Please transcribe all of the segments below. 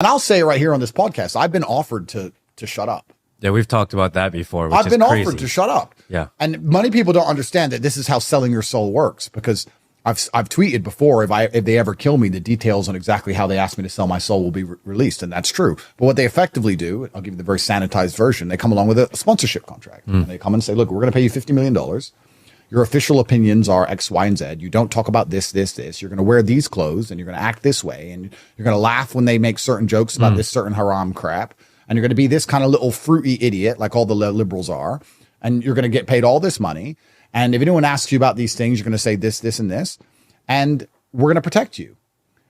And I'll say it right here on this podcast. I've been offered to shut up. Yeah, we've talked about that before. I've been offered to shut up. Yeah. And many people don't understand that this is how selling your soul works, because I've tweeted before, if they ever kill me, the details on exactly how they ask me to sell my soul will be released. And that's true. But what they effectively do, I'll give you the very sanitized version. They come along with a sponsorship contract. And they come and say, look, we're going to pay you $50 million. Your official opinions are X, Y, and Z. You don't talk about this. You're going to wear these clothes and you're going to act this way. And you're going to laugh when they make certain jokes about this certain haram crap. And you're going to be this kind of little fruity idiot like all the liberals are. And you're going to get paid all this money. And if anyone asks you about these things, you're going to say this, this, and this. And we're going to protect you.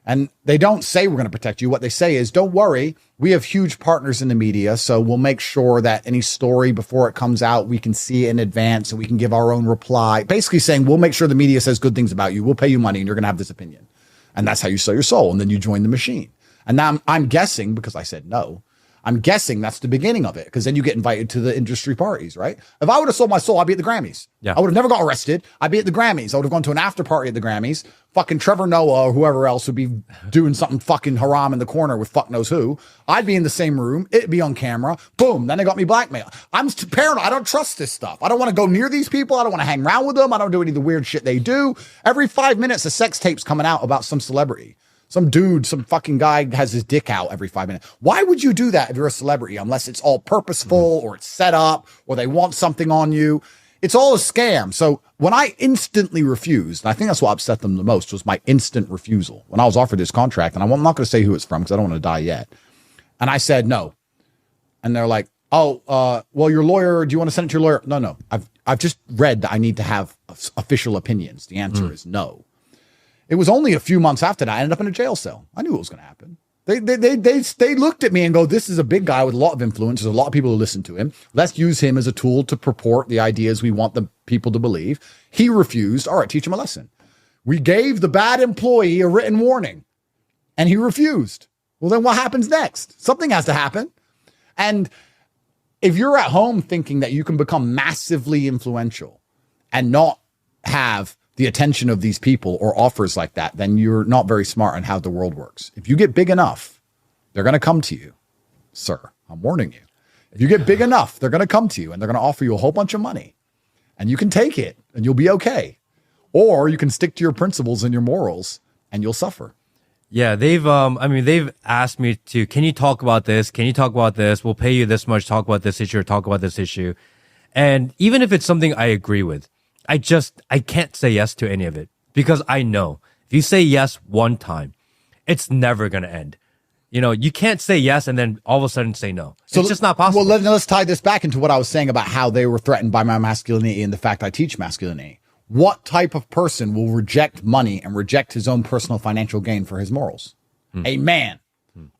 And they don't say we're going to protect you. What they say is, don't worry, we have huge partners in the media, so we'll make sure that any story before it comes out, we can see it in advance and we can give our own reply. Basically saying, we'll make sure the media says good things about you. We'll pay you money and you're going to have this opinion. And that's how you sell your soul. And then you join the machine. And now I'm guessing, because I said no, I'm guessing that's the beginning of it, because then you get invited to the industry parties, right? If I would have sold my soul, I'd be at the Grammys. Yeah. I would have never got arrested. I'd be at the Grammys. I would have gone to an after party at the Grammys. Fucking Trevor Noah or whoever else would be doing something fucking haram in the corner with fuck knows who. I'd be in the same room. It'd be on camera. Boom. Then they got me blackmailed. I'm paranoid. I don't trust this stuff. I don't want to go near these people. I don't want to hang around with them. I don't do any of the weird shit they do. Every 5 minutes, a sex tape's coming out about some celebrity. Some dude, some fucking guy has his dick out every 5 minutes. Why would you do that if you're a celebrity? Unless it's all purposeful or it's set up or they want something on you. It's all a scam. So when I instantly refused, and I think that's what upset them the most, was my instant refusal. When I was offered this contract, and I'm not going to say who it's from because I don't want to die yet. And I said no. And they're like, oh, well, your lawyer, do you want to send it to your lawyer? No. I've just read that I need to have official opinions. The answer is no. It was only a few months after that I ended up in a jail cell. I knew what was going to happen. They looked at me and go, this is a big guy with a lot of influence. There's a lot of people who listen to him. Let's use him as a tool to purport the ideas we want the people to believe. He refused. All right, teach him a lesson. We gave the bad employee a written warning and he refused. Well, then what happens next? Something has to happen. And if you're at home thinking that you can become massively influential and not have the attention of these people or offers like that, then you're not very smart on how the world works. If you get big enough, they're going to come to you, sir. I'm warning you. If you get big enough, they're going to come to you and they're going to offer you a whole bunch of money and you can take it and you'll be okay. Or you can stick to your principles and your morals and you'll suffer. Yeah, they've asked me to, can you talk about this? Can you talk about this? We'll pay you this much, talk about this issue or talk about this issue. And even if it's something I agree with, I can't say yes to any of it because I know if you say yes one time, it's never going to end. You know, you can't say yes and then all of a sudden say no. So it's just not possible. Well, let's tie this back into what I was saying about how they were threatened by my masculinity and the fact I teach masculinity. What type of person will reject money and reject his own personal financial gain for his morals? A man.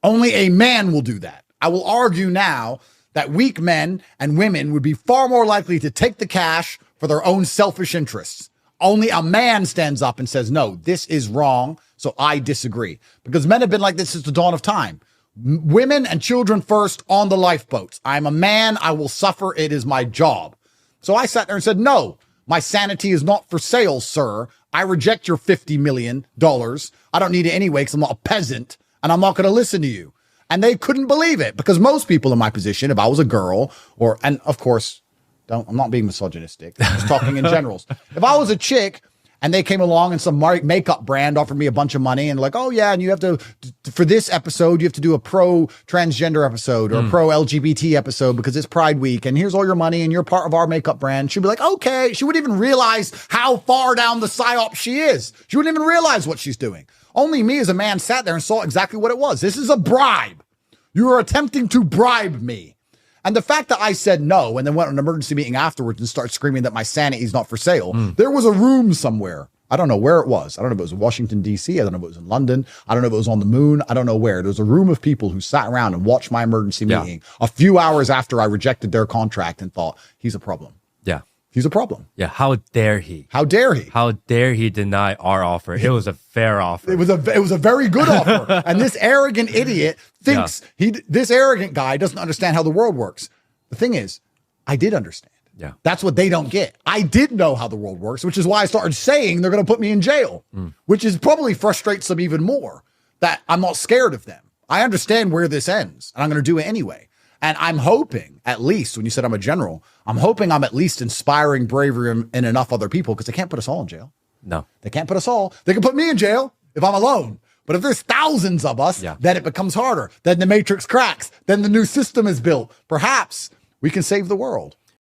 Only a man will do that. I will argue now that weak men and women would be far more likely to take the cash for their own selfish interests. Only a man stands up and says, no, this is wrong, so I disagree. Because men have been like this since the dawn of time. Women and children first on the lifeboats. I'm a man, I will suffer, it is my job. So I sat there and said, no, my sanity is not for sale, sir. I reject your $50 million. I don't need it anyway because I'm not a peasant and I'm not going to listen to you. And they couldn't believe it because most people in my position, if I was a girl and of course, I'm not being misogynistic. I'm just talking in generals. If I was a chick and they came along and some makeup brand offered me a bunch of money and like, oh yeah, and you have to, for this episode, you have to do a pro-transgender episode or a pro-LGBT episode because it's Pride Week and here's all your money and you're part of our makeup brand. She'd be like, okay. She wouldn't even realize how far down the psyop she is. She wouldn't even realize what she's doing. Only me as a man sat there and saw exactly what it was. This is a bribe. You are attempting to bribe me. And the fact that I said no and then went on an emergency meeting afterwards and started screaming that my sanity is not for sale, there was a room somewhere. I don't know where it was. I don't know if it was in Washington, D.C. I don't know if it was in London. I don't know if it was on the moon. I don't know where. There was a room of people who sat around and watched my emergency meeting a few hours after I rejected their contract and thought, he's a problem. Yeah. He's a problem. Yeah. How dare he? How dare he? How dare he deny our offer? It was a fair offer. It was a very good offer. And this arrogant idiot thinks this arrogant guy doesn't understand how the world works. The thing is, I did understand. Yeah. That's what they don't get. I did know how the world works, which is why I started saying they're going to put me in jail, which is probably frustrates them even more that I'm not scared of them. I understand where this ends, and I'm going to do it anyway. And I'm hoping, at least, when you said I'm a general, I'm hoping I'm at least inspiring bravery in enough other people, because they can't put us all in jail. No. They can't put us all. They can put me in jail if I'm alone. But if there's thousands of us, then it becomes harder. Then the matrix cracks. Then the new system is built. Perhaps we can save the world.